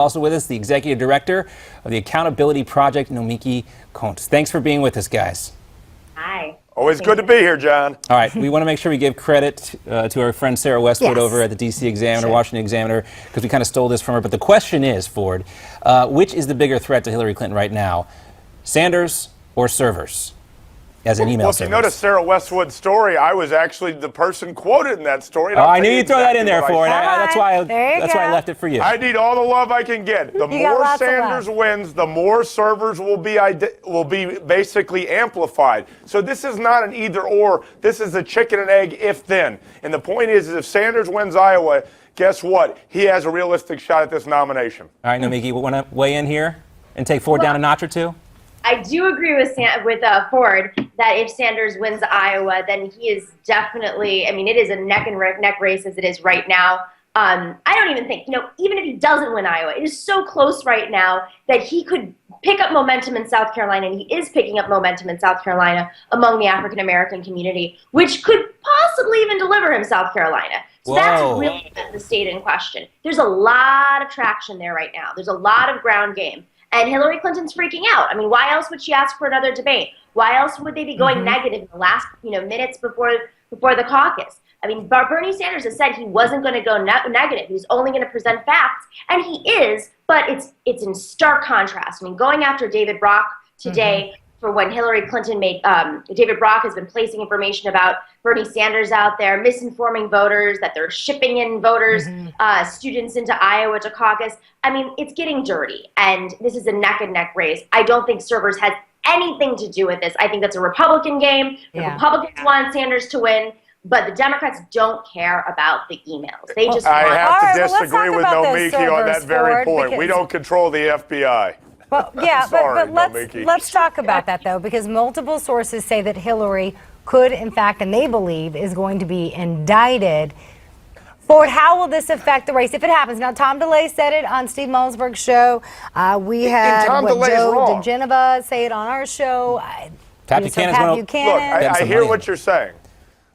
Also with us, the executive director of the Accountability Project, Nomiki Konst. Thanks for being with us, guys. Hi. Always good to be here, John. All right, we want to make sure we give credit to our friend Sarah Westwood over at the D.C. Examiner, Washington Examiner, because we kind of stole this from her. But the question is, Ford, which is the bigger threat to Hillary Clinton right now, Sanders or servers? As an email Well, if you notice Sarah Westwood's story, I was actually the person quoted in that story. Oh, I knew you'd throw that in there, Ford. That's why I left it for you. I need all the love I can get. The more Sanders wins, the more servers will be basically amplified. So this is not an either or. This is a chicken and egg if then. And the point is if Sanders wins Iowa, guess what? He has a realistic shot at this nomination. All right, Nomiki, want to weigh in here and take Ford down a notch or two? I do agree with Ford that if Sanders wins Iowa, then he is definitely, I mean, it is a neck and neck race as it is right now. I don't even think, even if he doesn't win Iowa, it is so close right now that he could pick up momentum in South Carolina, and he is picking up momentum in South Carolina among the African-American community, which could possibly even deliver him South Carolina. So that's really the state in question. There's a lot of traction there right now. There's a lot of ground game. And Hillary Clinton's freaking out. I mean, why else would she ask for another debate? Why else would they be going negative in the last, minutes before the caucus? I mean, Bernie Sanders has said he wasn't going to go negative. He was only going to present facts, and he is. But it's in stark contrast. I mean, going after David Brock today for when Hillary Clinton made David Brock has been placing information about Bernie Sanders out there, misinforming voters, that they're shipping in voters, students into Iowa to caucus. I mean, it's getting dirty, and this is a neck and neck race. I don't think servers has anything to do with this. I think that's a Republican game. The Republicans want Sanders to win, but the Democrats don't care about the emails. They just I have to disagree with Nomiki on that very point. We don't control the FBI. Well, yeah, but let's talk about that, though, because multiple sources say that Hillary could, in fact, and they believe, is going to be indicted. Ford, how will this affect the race if it happens? Now, Tom DeLay said it on Steve Mullensberg's show. We had Joe DeGeneva say it on our show. Pat Buchanan's Look, I hear what you're saying.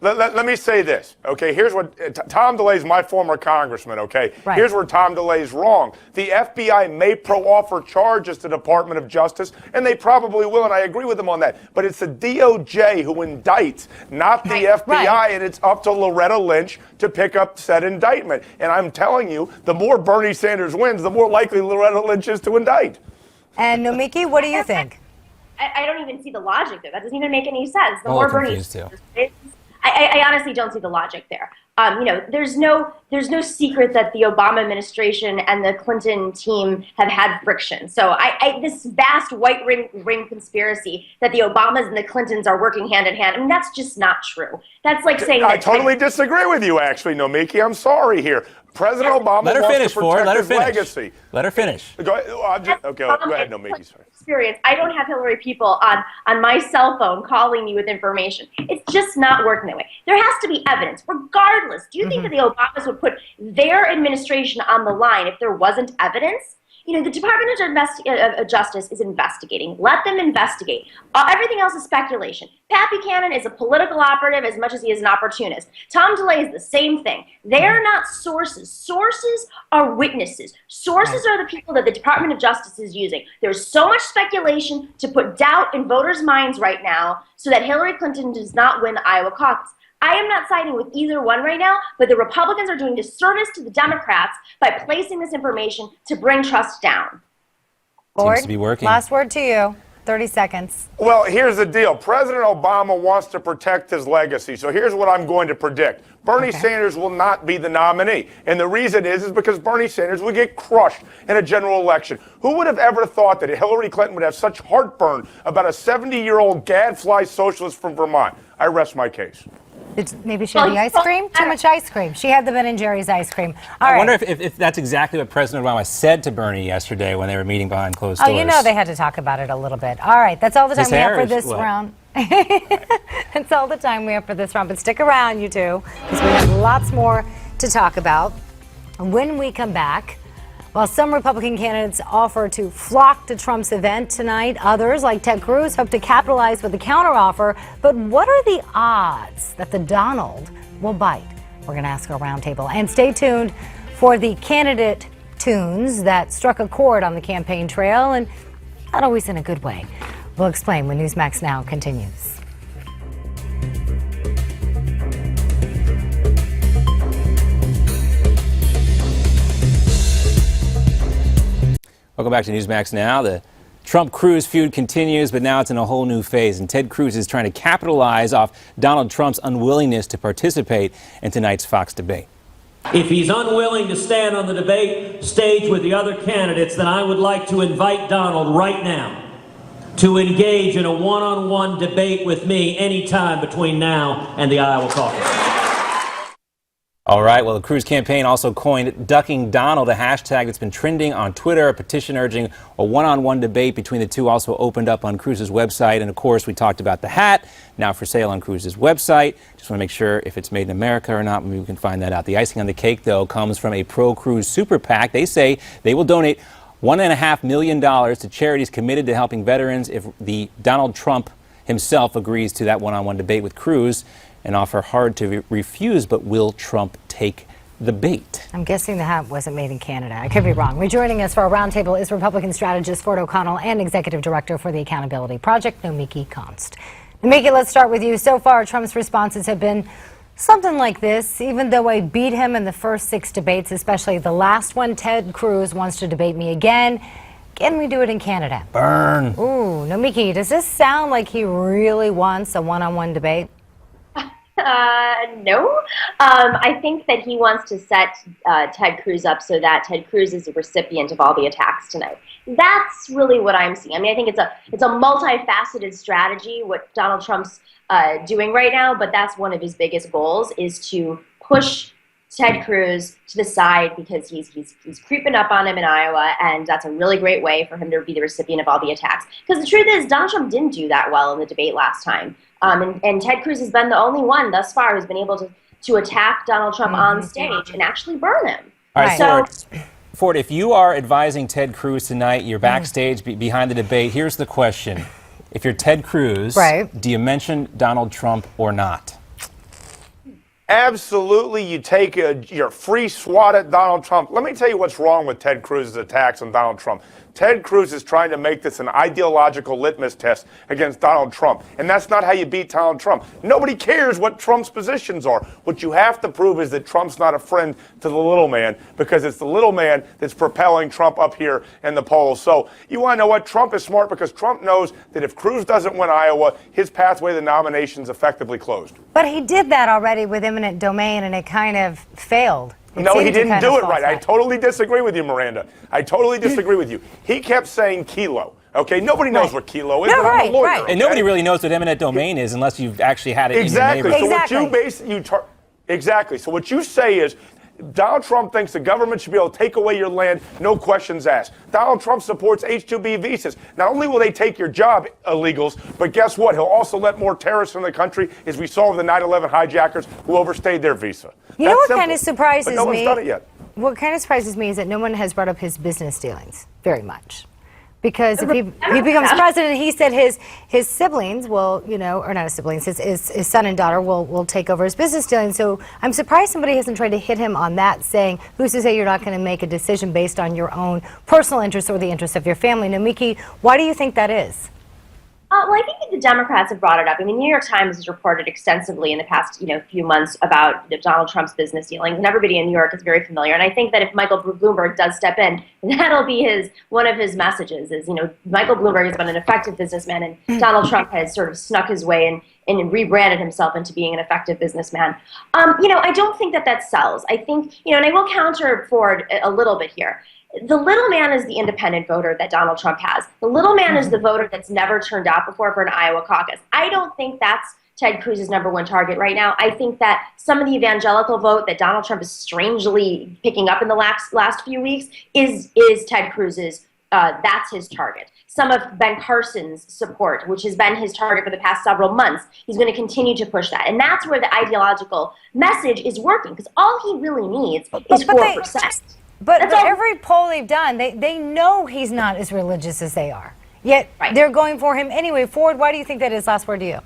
Let me say this, okay? Here's what Tom DeLay's my former congressman, okay? Right. Here's where Tom DeLay's wrong. The FBI may offer charges to the Department of Justice, and they probably will, and I agree with him on that. But it's the DOJ who indicts, not the FBI, and it's up to Loretta Lynch to pick up said indictment. And I'm telling you, the more Bernie Sanders wins, the more likely Loretta Lynch is to indict. And Nomiki, what do you think? I don't even see the logic there. That doesn't even make any sense. The more Bernie Sanders wins, I honestly don't see the logic there. There's no secret that the Obama administration and the Clinton team have had friction. So this vast white ring conspiracy that the Obamas and the Clintons are working hand in hand, I mean, that's just not true. That's like saying I totally disagree with you, actually, Nomiki. I'm sorry here. President Obama wants to protect his legacy. Let her finish. Go ahead, go ahead, Nomiki. Sorry. Experience. I don't have Hillary people on my cell phone calling me with information. It's just not working that way. There has to be evidence, regardless. Do you think that the Obamas would put their administration on the line if there wasn't evidence? The Department of Justice is investigating. Let them investigate. Everything else is speculation. Pat Buchanan is a political operative as much as he is an opportunist. Tom DeLay is the same thing. They're not sources. Sources are witnesses. Sources are the people that the Department of Justice is using. There's so much speculation to put doubt in voters' minds right now so that Hillary Clinton does not win the Iowa caucus. I am not siding with either one right now, but the Republicans are doing disservice to the Democrats by placing this information to bring trust down. Ford, seems to be working. Last word to you. 30 seconds. Well, here's the deal. President Obama wants to protect his legacy. So here's what I'm going to predict. Bernie Sanders will not be the nominee. And the reason is because Bernie Sanders will get crushed in a general election. Who would have ever thought that Hillary Clinton would have such heartburn about a 70-year-old gadfly socialist from Vermont? I rest my case. Maybe she had the ice cream? Too much ice cream. She had the Ben & Jerry's ice cream. I wonder if that's exactly what President Obama said to Bernie yesterday when they were meeting behind closed doors. Oh, they had to talk about it a little bit. All right, that's all the time we have for this round. That's all the time we have for this round. But stick around, you two, because we have lots more to talk about. When we come back, while some Republican candidates offer to flock to Trump's event tonight, others, like Ted Cruz, hope to capitalize with a counteroffer. But what are the odds that the Donald will bite? We're going to ask our roundtable. And stay tuned for the candidate tunes that struck a chord on the campaign trail, and not always in a good way. We'll explain when Newsmax Now continues. Welcome back to Newsmax Now. The Trump-Cruz feud continues, but now it's in a whole new phase, and Ted Cruz is trying to capitalize off Donald Trump's unwillingness to participate in tonight's Fox debate. If he's unwilling to stand on the debate stage with the other candidates, then I would like to invite Donald right now to engage in a one-on-one debate with me anytime between now and the Iowa caucus. All right, well, the Cruz campaign also coined Ducking Donald, a hashtag that's been trending on Twitter. A petition urging a one-on-one debate between the two also opened up on Cruz's website. And, of course, we talked about the hat, now for sale on Cruz's website. Just want to make sure if it's made in America or not. Maybe we can find that out. The icing on the cake, though, comes from a pro-Cruz super PAC. They say they will donate $1.5 million to charities committed to helping veterans if the Donald Trump himself agrees to that one-on-one debate with Cruz. An offer hard to refuse, but will Trump take the bait? I'm guessing the hat wasn't made in Canada. I could be wrong. Rejoining us for our roundtable is Republican strategist Ford O'Connell and Executive Director for the Accountability Project, Nomiki Konst. Nomiki, let's start with you. So far, Trump's responses have been something like this. Even though I beat him in the first 6 debates, especially the last one, Ted Cruz wants to debate me again. Can we do it in Canada? Burn. Ooh, Nomiki, does this sound like he really wants a one-on-one debate? No. I think that he wants to set Ted Cruz up so that Ted Cruz is the recipient of all the attacks tonight. That's really what I'm seeing. I mean, I think it's a multifaceted strategy what Donald Trump's doing right now, but that's one of his biggest goals is to push Ted Cruz to the side because he's creeping up on him in Iowa, and that's a really great way for him to be the recipient of all the attacks. Because the truth is, Donald Trump didn't do that well in the debate last time. And Ted Cruz has been the only one thus far who's been able to attack Donald Trump on stage and actually burn him. All right, so, Ford, if you are advising Ted Cruz tonight, you're backstage behind the debate, here's the question. If you're Ted Cruz, do you mention Donald Trump or not? Absolutely, you take your free swat at Donald Trump. Let me tell you what's wrong with Ted Cruz's attacks on Donald Trump. Ted Cruz is trying to make this an ideological litmus test against Donald Trump, and that's not how you beat Donald Trump. Nobody cares what Trump's positions are. What you have to prove is that Trump's not a friend to the little man, because it's the little man that's propelling Trump up here in the polls. So you want to know what? Trump is smart because Trump knows that if Cruz doesn't win Iowa, his pathway to the nomination is effectively closed. But he did that already with eminent domain, and it kind of failed. No, he didn't do it right. I totally disagree with you, Miranda. I totally disagree with you. He kept saying kilo. Okay, nobody knows what kilo is. No, but I'm a lawyer, And nobody really knows what eminent domain is unless you've actually had it in your neighborhood. Exactly. So what you say is Donald Trump thinks the government should be able to take away your land, no questions asked. Donald Trump supports H-2B visas. Not only will they take your job, illegals, but guess what? He'll also let more terrorists in the country, as we saw with the 9/11 hijackers who overstayed their visa. You know what kind of surprises me? But no one's done it yet. What kind of surprises me is that no one has brought up his business dealings very much. Because if he becomes president, he said his siblings will, or not his siblings, his son and daughter will take over his business dealings. So I'm surprised somebody hasn't tried to hit him on that, saying, who's to say you're not going to make a decision based on your own personal interests or the interests of your family? Nomiki, why do you think that is? Well, I think that the Democrats have brought it up. I mean, New York Times has reported extensively in the past, few months about Donald Trump's business dealings, and everybody in New York is very familiar. And I think that if Michael Bloomberg does step in, that'll be one of his messages. Is Michael Bloomberg has been an effective businessman, and Donald Trump has sort of snuck his way in and rebranded himself into being an effective businessman. I don't think that sells. I think, and I will counter Ford a little bit here. The little man is the independent voter that Donald Trump has. The little man is the voter that's never turned out before for an Iowa caucus. I don't think that's Ted Cruz's #1 target right now. I think that some of the evangelical vote that Donald Trump is strangely picking up in the last few weeks is Ted Cruz's. That's his target. Some of Ben Carson's support, which has been his target for the past several months, he's going to continue to push that. And that's where the ideological message is working, because all he really needs is 4%. But every poll they've done, they know he's not as religious as they are. Yet they're going for him anyway. Ford, why do you think that is? Last word to you.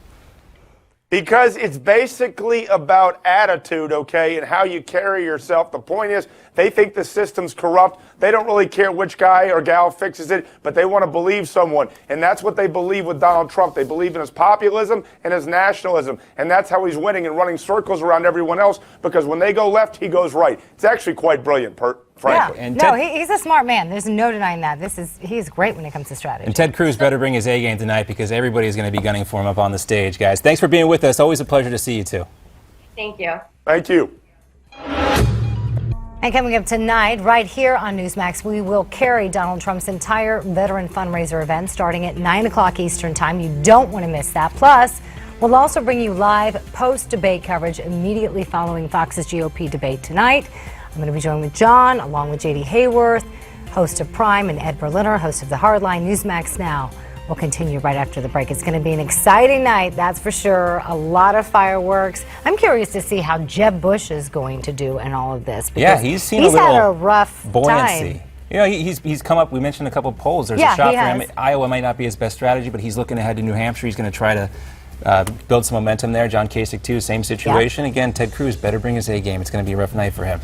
Because it's basically about attitude, okay, and how you carry yourself. The point is, They think the system's corrupt. They don't really care which guy or gal fixes it, but they want to believe someone. And that's what they believe with Donald Trump. They believe in his populism and his nationalism. And that's how he's winning and running circles around everyone else, because when they go left, he goes right. It's actually quite brilliant, frankly. Yeah. And he's a smart man. There's no denying that. He's great when it comes to strategy. And Ted Cruz better bring his A game tonight, because everybody's going to be gunning for him up on the stage, guys. Thanks for being with us. Always a pleasure to see you two. Thank you. Thank you. And coming up tonight, right here on Newsmax, we will carry Donald Trump's entire veteran fundraiser event starting at 9 o'clock Eastern Time. You don't want to miss that. Plus, we'll also bring you live post-debate coverage immediately following Fox's GOP debate tonight. I'm going to be joined with John, along with J.D. Hayworth, host of Prime, and Ed Berliner, host of The Hardline. Newsmax Now will continue right after the break. It's going to be an exciting night, that's for sure. A lot of fireworks. I'm curious to see how Jeb Bush is going to do in all of this. Yeah, he's seen a little had a rough buoyancy. time. You know, he's come up. We mentioned a couple of polls. There's a shot for him. Iowa might not be his best strategy, but he's looking ahead to New Hampshire. He's going to try to build some momentum there. John Kasich, too, same situation. Again, Ted Cruz better bring his A game. It's going to be a rough night for him.